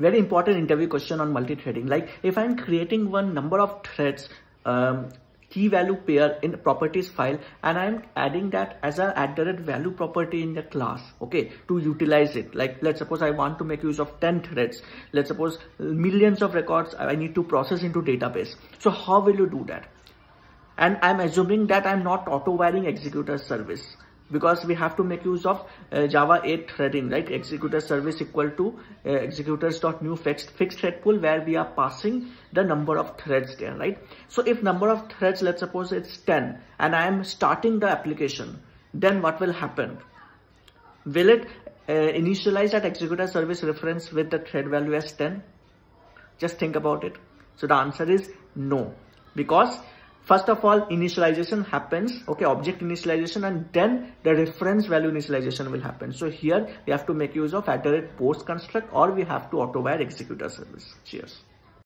Very important interview question on multi-threading. Like if I'm creating one number of threads, key value pair in properties file, and I'm adding that as a @value property in the class, okay, to utilize it. Like let's suppose I want to make use of 10 threads. Let's suppose millions of records I need to process into database. So how will you do that? And I'm assuming that I'm not auto-wiring executor service, because we have to make use of Java 8 threading, right? Executor service equal to executors.new fixed thread pool, where we are passing the number of threads there, right? So if number of threads, let's suppose it's 10, and I am starting the application, then what will happen? Will it initialize that executor service reference with the thread value as 10? Just think about it. So the answer is no, because first of all, initialization happens, okay, object initialization, and then the reference value initialization will happen. So here we have to make use of @post construct, or we have to auto-wire executor service. Cheers.